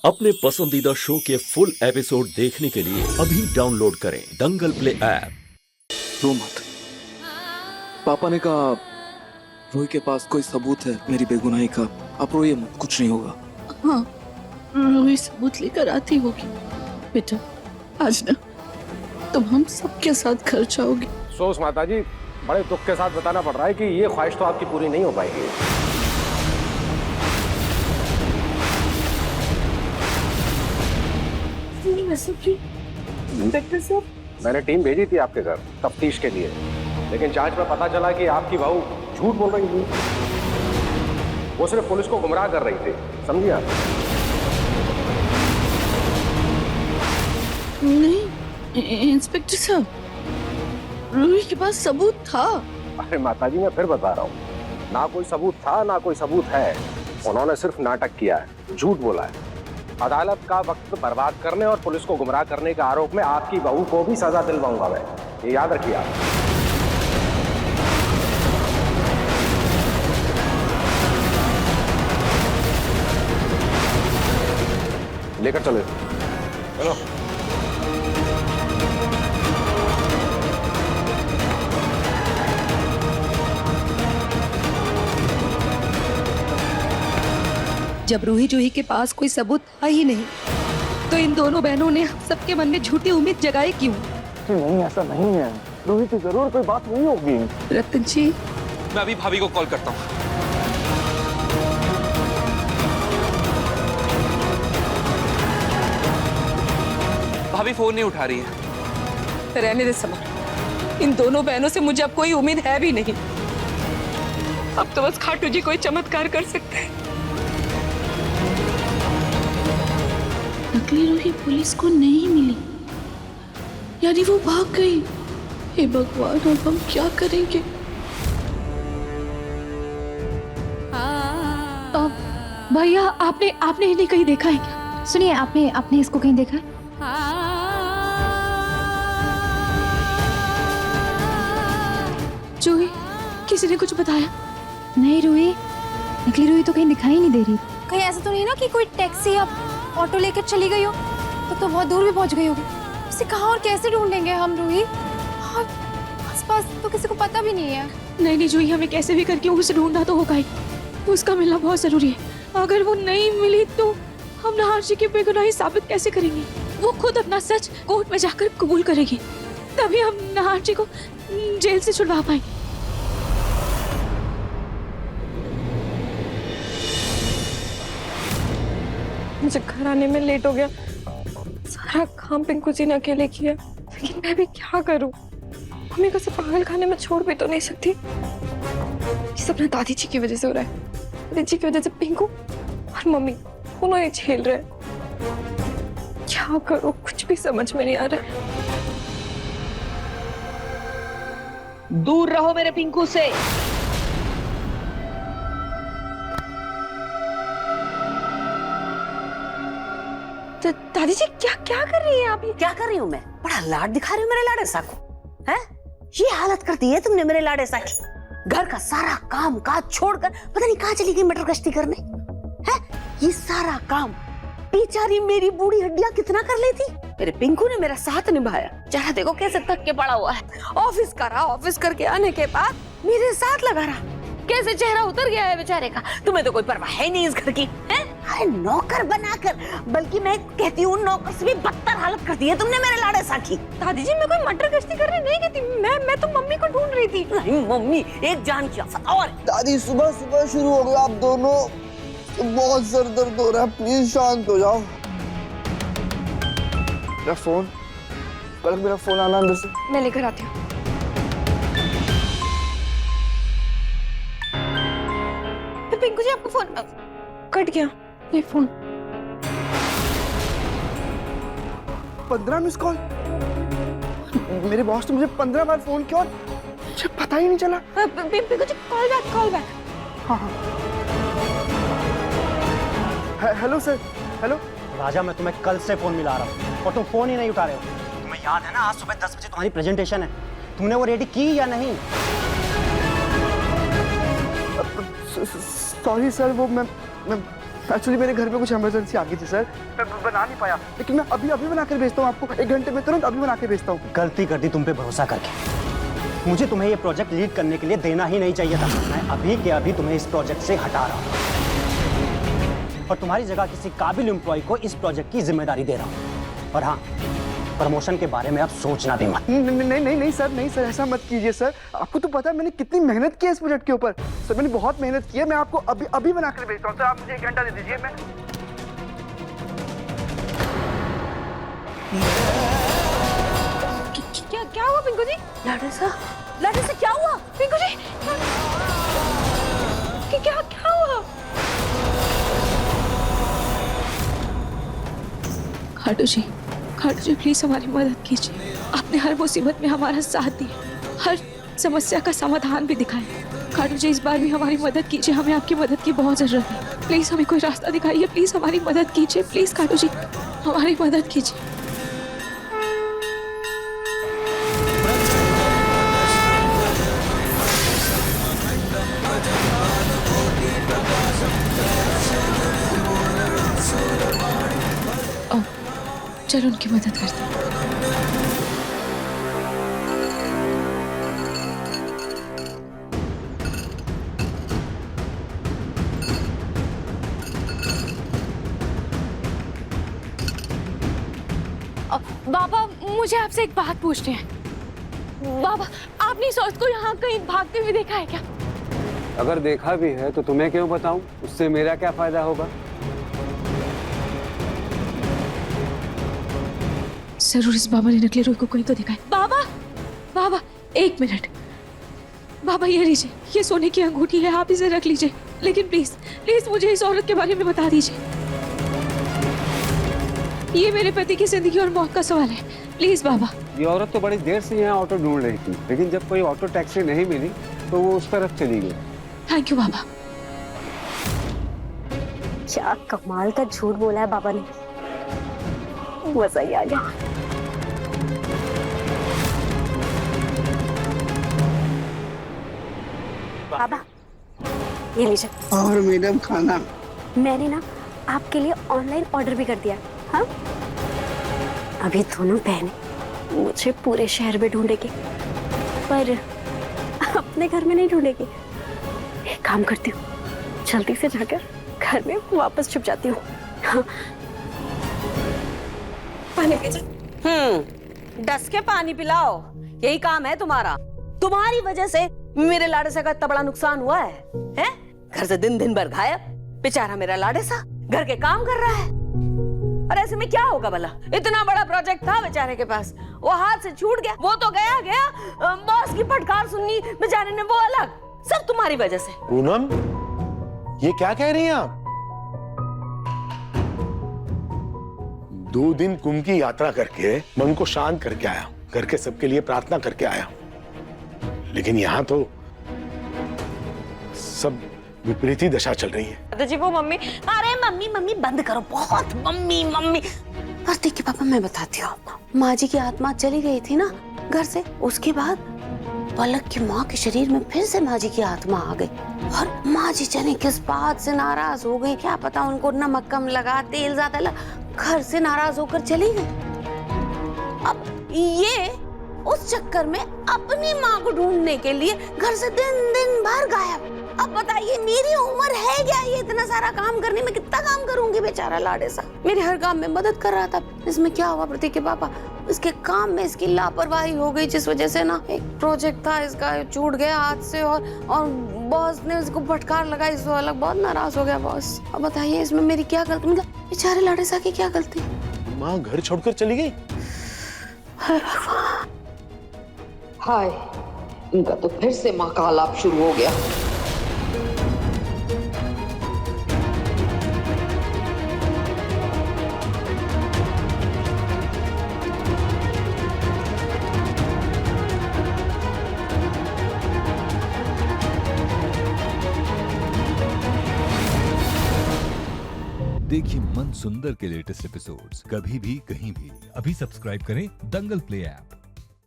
अपने पसंदीदा शो के फुल एपिसोड देखने के लिए अभी डाउनलोड करें दंगल प्ले ऐप। रो मत। पापा ने कहा रोही के पास कोई सबूत है मेरी बेगुनाही का। आप रोइए मत, कुछ नहीं होगा। हाँ, रोही सबूत लेकर आती होगी। बेटा आज ना तुम हम सबके साथ घर जाओगे। सोच माता जी, बड़े दुख के साथ बताना पड़ रहा है कि ये ख्वाहिश तो आपकी पूरी नहीं हो पाएगी। मैंने टीम भेजी थी आपके घर तफ्तीश के लिए, लेकिन जांच में पता चला कि आपकी बहू झूठ बोल रही थी। वो सिर्फ पुलिस को गुमराह कर रही थी, समझिए आप? नहीं इंस्पेक्टर साहब, रोही के पास सबूत था। अरे माता जी, मैं फिर बता रहा हूँ, ना कोई सबूत था ना कोई सबूत है। उन्होंने सिर्फ नाटक किया है, झूठ बोला है। अदालत का वक्त बर्बाद करने और पुलिस को गुमराह करने के आरोप में आपकी बहू को भी सजा दिलवाऊंगा मैं, ये याद रखिए आप। लेकर चलो, चलो। जब रूही जूही के पास कोई सबूत था ही नहीं, तो इन दोनों बहनों ने सबके मन में झूठी उम्मीद जगाई क्यों? नहीं, ऐसा नहीं है। रोही की जरूर कोई बात नहीं होगी। रतन जी, मैं अभी भाभी को कॉल करता हूँ। भाभी फोन नहीं उठा रही है। रहने दे समा। इन दोनों बहनों से मुझे अब कोई उम्मीद है भी नहीं। अब तो बस खाटू जी कोई चमत्कार कर सकते हैं। नकली रोही पुलिस को नहीं मिली, यानी वो भाग गई। हे भगवान, अब हम क्या करेंगे? भैया, आपने इन्हें कहीं देखा है क्या? सुनिए, आपने इसको कहीं देखा है? जूही, किसी ने कुछ बताया? नहीं, रूही, नकली रूही तो कहीं दिखाई नहीं दे रही। कहीं ऐसा तो नहीं ना कि कोई टैक्सी या ऑटो लेकर चली गई हो? तो बहुत दूर भी पहुंच गई होगी। उसे कहाँ और कैसे ढूंढेंगे हम रूही? और आसपास तो किसी को पता भी नहीं है। नहीं जूही, हमें कैसे भी करके उसे ढूंढना तो होगा ही। उसका मिलना बहुत जरूरी है। अगर वो नहीं मिली तो हम नहार जी की बेगुनाही साबित कैसे करेंगे? वो खुद अपना सच कोर्ट में जाकर कबूल करेगी, तभी हम नहार जी को जेल से छुड़वा पाएंगे। मुझे घर आने में लेट हो गया। सारा काम पिंकू जी ने अकेले किया, लेकिन मैं भी क्या करूं? मम्मी को सिर्फ पागल खाने में छोड़ भी तो नहीं सकती। ये सब ना दादी जी की वजह से हो रहा है। दादी जी की वजह से पिंकू और मम्मी दोनों ही झेल रहे हैं। क्या करूं, कुछ भी समझ में नहीं आ रहा है। दूर रहो मेरे पिंकू से। दादी जी क्या क्या कर रही है आप? क्या कर रही हूँ मैं? बड़ा लाड दिखा रही हूँ मेरे लाडे सा को, हैं? ये हालत कर दी है तुमने मेरे लाडे सा की। घर का सारा काम काज छोड़कर पता नहीं कहाँ चली गई मटर गश्ती करने, हैं? ये सारा काम बेचारी मेरी बूढ़ी हड्डियां कितना कर लेती। मेरे पिंकू ने मेरा साथ निभाया। जरा देखो कैसे थक के पड़ा हुआ है। ऑफिस करा, ऑफिस करके आने के बाद मेरे साथ लगा रहा। कैसे चेहरा उतर गया है बेचारे का। तुम्हें तो कोई परवाह है नहीं इस घर की, हैं? अरे नौकर बनाकर, बल्कि मैं कहती हूँ नौकर से भी बदतर हालत कर दी है तुमने मेरे लाड़े साथी। दादी जी, मैं कोई मटर गश्ती करने नहीं गई थी। मैं तो मम्मी को ढूंढ रही थी। नहीं मम्मी, एक जान की आफत और। दादी, सुबह सुबह शुरू हो गया आप दोनों। बहुत सर दर्द हो रहा है, प्लीज शांत हो जाओ। मेरा फोन, पलक मेरा फोन आना अंदर से। मैं लेकर आती हूँ। पिंकू जी, आपका फोन कट गया। ये फोन 15 मिस कॉल। मेरे बॉस ने मुझे 15 बार फोन किया और मुझे पता ही नहीं चला। Pinku ji, call back. हाँ। Hello sir, hello. राजा, मैं तुम्हें कल से फोन मिला रहा हूँ और तुम फोन ही नहीं उठा रहे हो। तुम्हें याद है ना, आज सुबह 10 बजे तुम्हारी प्रेजेंटेशन है। तुमने वो रेडी की या नहीं? सॉरी सर, वो मैं एक्चुअली मेरे घर में कुछ इमरजेंसी आ गई थी सर, मैं बना नहीं पाया, लेकिन मैं अभी अभी बना कर भेजता हूँ आपको, 1 घंटे में तुरंत अभी बना के भेजता हूँ। गलती कर दी तुम पे भरोसा करके। मुझे तुम्हें ये प्रोजेक्ट लीड करने के लिए देना ही नहीं चाहिए था। मैं अभी के अभी तुम्हें इस प्रोजेक्ट से हटा रहा हूँ और तुम्हारी जगह किसी काबिल एम्प्लॉय को इस प्रोजेक्ट की जिम्मेदारी दे रहा हूँ। और हाँ, प्रमोशन के बारे में आप सोचना भी मत। नहीं सर, ऐसा मत कीजिए सर। आपको तो पता है मैंने कितनी मेहनत की है इस प्रोजेक्ट के ऊपर। सर मैंने बहुत मेहनत की है, मैं आपको अभी अभी बना कर भेजता हूँ सर, आप मुझे 1 घंटा दे दीजिए। मैं क्या हुआ पिंकू जी? लाडे से क्या हुआ? पिंकू जी क्या हुआ? खाटू जी प्लीज हमारी मदद कीजिए। आपने हर मुसीबत में हमारा साथ दिया, हर समस्या का समाधान भी दिखाया। खाटू जी इस बार भी हमारी मदद कीजिए, हमें आपकी मदद की बहुत जरूरत है। प्लीज हमें कोई रास्ता दिखाइए, प्लीज हमारी मदद कीजिए। प्लीज खाटू जी हमारी मदद कीजिए। चलो उनकी मदद करते हैं। बाबा मुझे आपसे एक बात पूछनी है। बाबा आपने इस औरत को यहाँ कहीं भागते हुए देखा है क्या? अगर देखा भी है तो तुम्हें क्यों बताऊं? उससे मेरा क्या फायदा होगा? जरूर इस बाबा ने नकली रुई को कहीं तो देखा है। बाबा 1 मिनट। बाबा ये लीजिए, ये सोने की अंगूठी है, आप इसे रख लीजिए, लेकिन प्लीज मुझे इस औरत के बारे में बता दीजिए। ये मेरे पति की जिंदगी और मौत का सवाल है, प्लीज बाबा। ये औरत तो बड़ी देर से यहाँ ऑटो ढूंढ रही थी, लेकिन जब कोई ऑटो टैक्सी नहीं मिली तो वो उस तरफ चली गई। थैंक यू बाबा। क्या कमाल का झूठ बोला है बाबा ने, मजा ही आ गया। बाबा ये लीजिए। और मैडम खाना मैंने ना आपके लिए ऑनलाइन ऑर्डर भी कर दिया। हाँ, अभी दोनों बहनें मुझे पूरे शहर में ढूंढेगी, पर अपने घर में नहीं ढूंढेगी। एक काम करती हूँ, जल्दी से जाकर घर में वापस छुप जाती हूँ। हाँ। पानी पीजिए। डस के पानी पिलाओ, यही काम है तुम्हारा। तुम्हारी वजह से मेरे लाडेसा का इतना बड़ा नुकसान हुआ है? घर से दिन भर गायब, बेचारा मेरा लाडेसा घर के काम कर रहा है। और ऐसे में क्या होगा भला? इतना बड़ा प्रोजेक्ट था बेचारे के पास, वो हाथ से छूट गया, वो तो गया। बॉस की फटकार सुननी बेचारे ने, वो अलग, सब तुम्हारी वजह से। पूनम, ये क्या कह रही हैं आप? 2 दिन कुंभ की यात्रा करके मन को शांत करके आया, घर के सबके लिए प्रार्थना करके आया, लेकिन यहाँ तो सब विपरीत ही दशा चल रही है। जी वो मम्मी। अरे मम्मी बंद करो, बहुत मम्मी। बस देखिए पापा, मैं बताती हूँ आपको। माँ जी की आत्मा चली गई थी ना घर से, उसके बाद पलक की माँ के शरीर में फिर से माँ जी की आत्मा आ गई, और माँ जी जाने किस बात से नाराज हो गई, क्या पता उनको नमक कम लगा, तेल ज्यादा लगा, घर से नाराज होकर चली गई। अब ये उस चक्कर में अपनी माँ को ढूंढने के लिए घर से दिन भर गायब। अब बताइए मेरी उम्र है क्या ये इतना सारा काम करने में? कितना काम करूंगी बेचारा लाडेसा, मेरे हर काम में मदद कर रहा था। इसमें क्या हुआ प्रतीक के पापा, इसके काम में इसकी लापरवाही हो गई, जिस वजह से ना एक प्रोजेक्ट था इसका छूट गया हाथ से, और बॉस ने इसको फटकार लगाई, इसको अलग बहुत नाराज हो गया बॉस। अब बताइए इसमें मेरी क्या गलती, मतलब बेचारे लाडेसा की क्या गलती? माँ घर छोड़कर चली गई। हाय, इनका तो फिर से माँ का आलाप शुरू हो गया। देखिए मन सुंदर के लेटेस्ट एपिसोड्स कभी भी कहीं भी। अभी सब्सक्राइब करें दंगल प्ले ऐप।